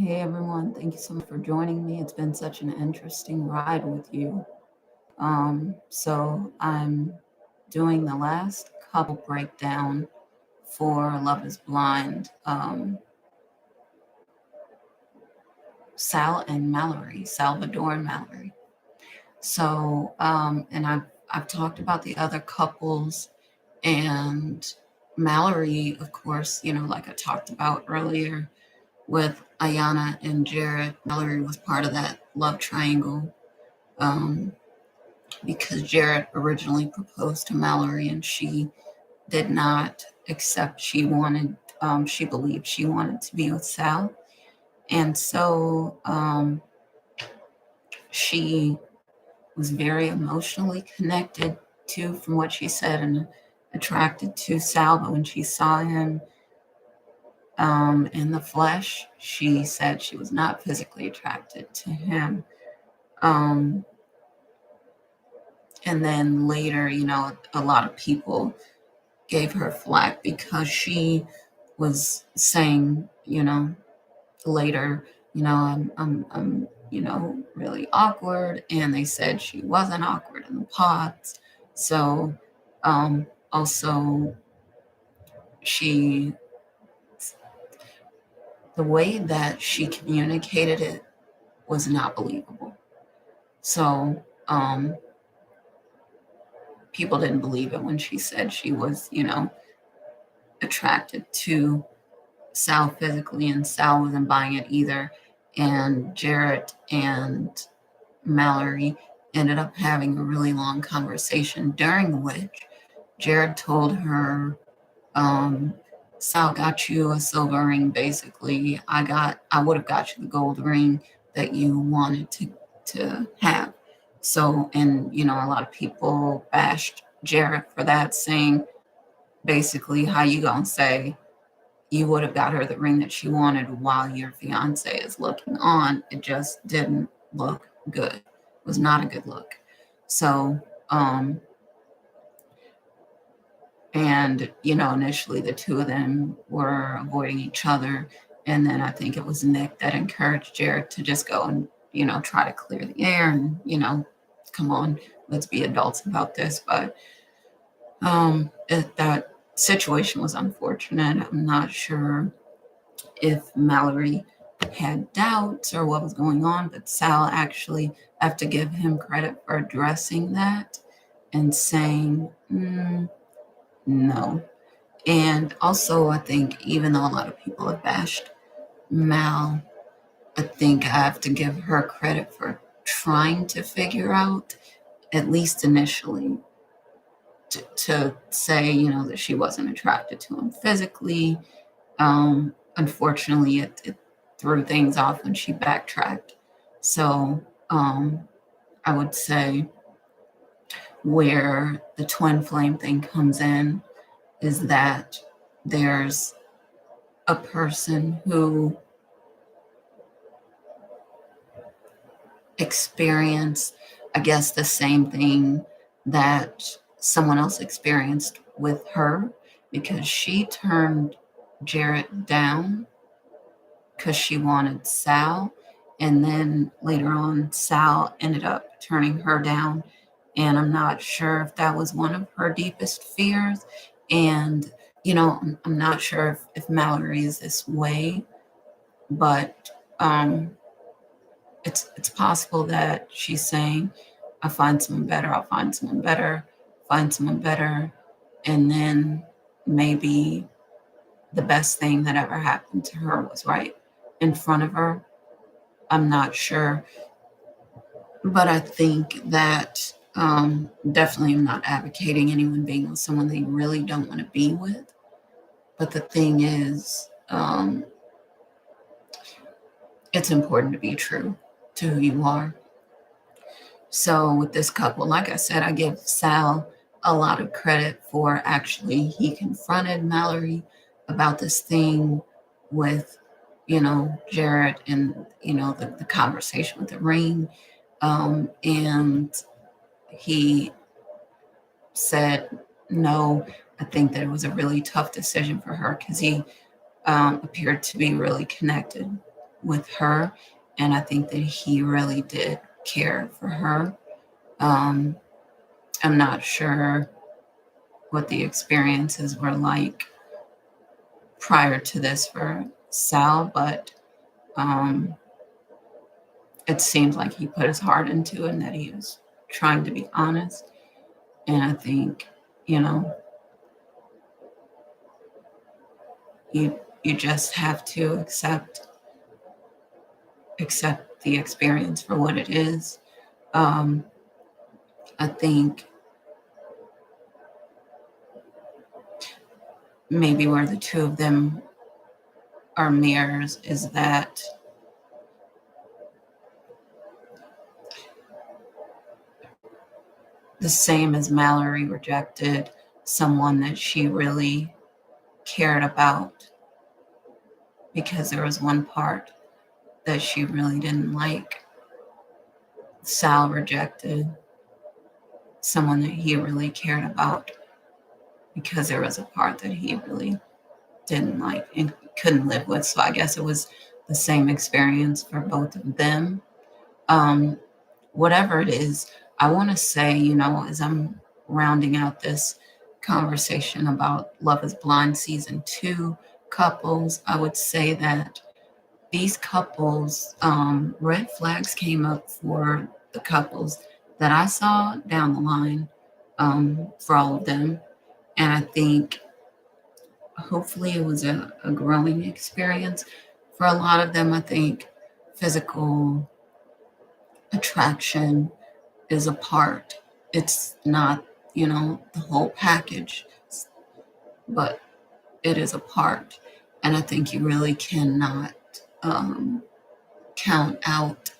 Hey everyone, thank you so much for joining me. It's been such an interesting ride with you. So I'm doing the last couple breakdown for Love is Blind, Sal and Mallory, Salvador and Mallory. And I've talked about the other couples and Mallory, of course, like I talked about earlier with Ayana and Jared. Mallory was part of that love triangle. Um, because Jared originally proposed to Mallory and she did not accept. She believed she wanted to be with Sal. And so she was very emotionally connected to, from what she said, and attracted to Sal. But when she saw him in the flesh, she said she was not physically attracted to him. Um, and then later, a lot of people gave her flack because she was saying, later, I'm really awkward, and they said she wasn't awkward in the pods. So, also, she, the way that she communicated it was not believable. So, people didn't believe it when she said she was, attracted to Sal physically, and Sal wasn't buying it either. And Jarrett and Mallory ended up having a really long conversation, during which Jared told her, um, Sal got you a silver ring, basically. I would have got you the gold ring that you wanted to have. So, and a lot of people bashed Jared for that, saying basically, how you gonna say you would have got her the ring that she wanted while your fiance is looking on? It just didn't look good. It was not a good look. So, and initially the two of them were avoiding each other. And then I think it was Nick that encouraged Jared to just go and, try to clear the air and, come on, let's be adults about this. But that situation was unfortunate. I'm not sure if Mallory had doubts or what was going on, but Sal actually, I have to give him credit for addressing that and saying, no. And also, I think even though a lot of people have bashed Mal, I think I have to give her credit for trying to figure out, at least initially, to say, that she wasn't attracted to him physically. Unfortunately, it threw things off when she backtracked. So I would say where the twin flame thing comes in is that there's a person who experienced, I guess, the same thing that someone else experienced with her, because she turned Jarrett down because she wanted Sal. And then later on, Sal ended up turning her down. And I'm not sure if that was one of her deepest fears. And, I'm not sure if Mallory is this way, but it's possible that she's saying, I'll find someone better, I'll find someone better, find someone better. And then maybe the best thing that ever happened to her was right in front of her. I'm not sure. But I think that definitely I'm not advocating anyone being with someone they really don't want to be with. But the thing is, it's important to be true to who you are. So with this couple, like I said, I give Sal a lot of credit for actually, he confronted Mallory about this thing with, Jared, and, the conversation with the ring. And he said, no, I think that it was a really tough decision for her because he appeared to be really connected with her, and I think that he really did care for her. Um, I'm not sure what the experiences were like prior to this for Sal, but um, it seems like he put his heart into it and that he was trying to be honest. And I think, you know, you just have to accept the experience for what it is. Um, I think maybe where the two of them are mirrors is that the same as Mallory rejected someone that she really cared about because there was one part that she really didn't like. Sal rejected someone that he really cared about because there was a part that he really didn't like and couldn't live with. So I guess it was the same experience for both of them. Um, Whatever it is, I want to say, as I'm rounding out this conversation about Love is Blind season 2 couples, I would say that these couples, red flags came up for the couples that I saw down the line, for all of them. And I think hopefully it was a growing experience. For a lot of them, I think physical attraction is a part. It's not, the whole package, but it is a part. And I think you really cannot count out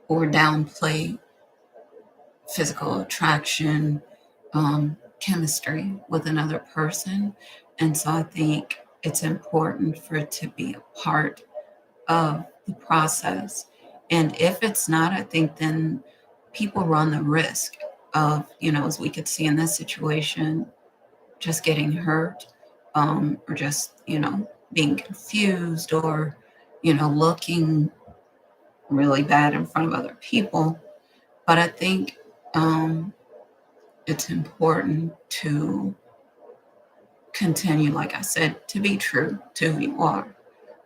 or downplay physical attraction, chemistry with another person. And so I think it's important for it to be a part of the process. And if it's not, I think then people run the risk of, as we could see in this situation, just getting hurt, or just, being confused or, looking really bad in front of other people. But I think it's important to continue, like I said, to be true to who you are,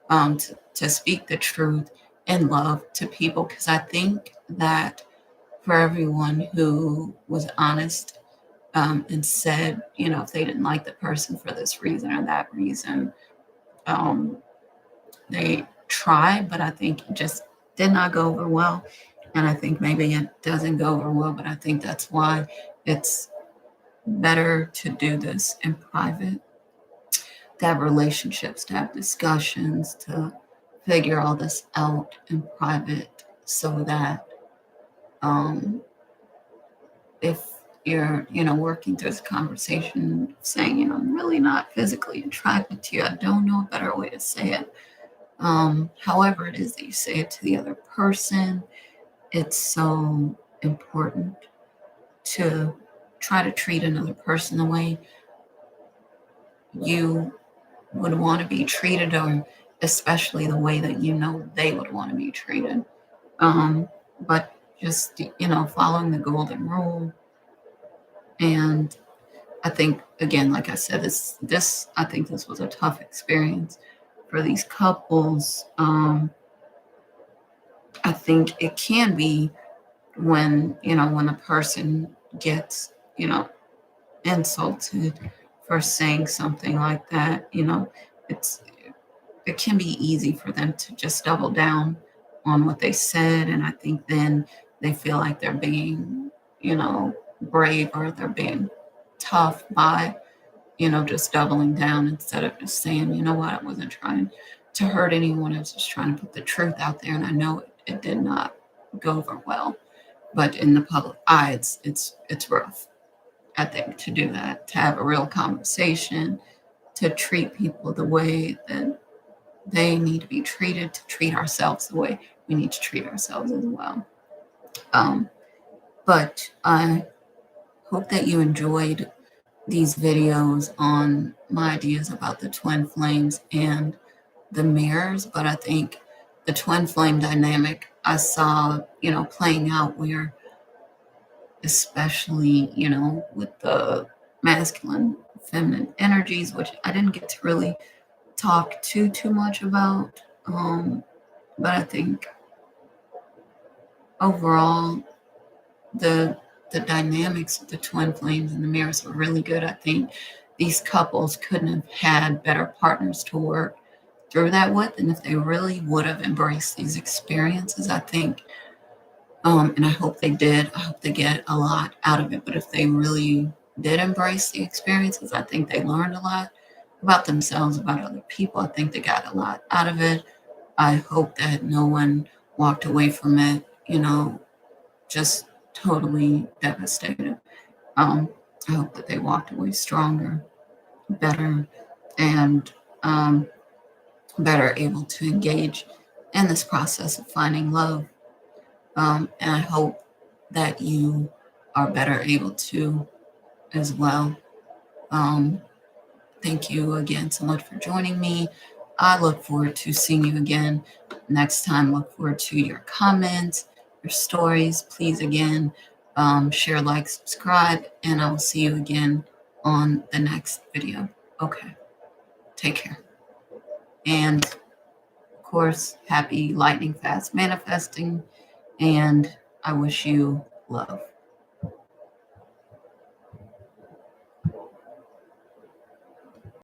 to speak the truth in love to people. Because I think that for everyone who was honest, and said, if they didn't like the person for this reason or that reason, um, they tried, but I think it just did not go over well. And I think maybe it doesn't go over well, but I think that's why it's better to do this in private, to have relationships, to have discussions, to figure all this out in private so that um, if you're, working through this conversation saying, I'm really not physically attracted to you, I don't know a better way to say it. However it is that you say it to the other person, it's so important to try to treat another person the way you would want to be treated, or especially the way that they would want to be treated. But just, following the golden rule. And I think, again, like I said, I think this was a tough experience for these couples. I think it can be when a person gets, insulted for saying something like that, it's it can be easy for them to just double down on what they said. And I think then they feel like they're being, brave, or they're being tough by, just doubling down instead of just saying, what, I wasn't trying to hurt anyone. I was just trying to put the truth out there. And I know it did not go over well. But in the public eye, it's rough, I think, to do that, to have a real conversation, to treat people the way that they need to be treated, to treat ourselves the way we need to treat ourselves as well. But I hope that you enjoyed these videos on my ideas about the twin flames and the mirrors. But I think the twin flame dynamic I saw, playing out where, especially, with the masculine, feminine energies, which I didn't get to really talk too much about. But I think overall, the the dynamics of the twin flames and the mirrors were really good. I think these couples couldn't have had better partners to work through that with, and if they really would have embraced these experiences, I think, and I hope they did. I hope they get a lot out of it. But if they really did embrace the experiences, I think they learned a lot about themselves, about other people. I think they got a lot out of it. I hope that no one walked away from it, just totally devastated. Um, I hope that they walked away stronger, better, and better able to engage in this process of finding love. And I hope that you are better able to as well. Um, Thank you again so much for joining me. I look forward to seeing you again next time. Look forward to your comments, your stories. Please, again, share, like, subscribe, and I will see you again on the next video. Okay, take care. And of course, happy lightning fast manifesting, and I wish you love.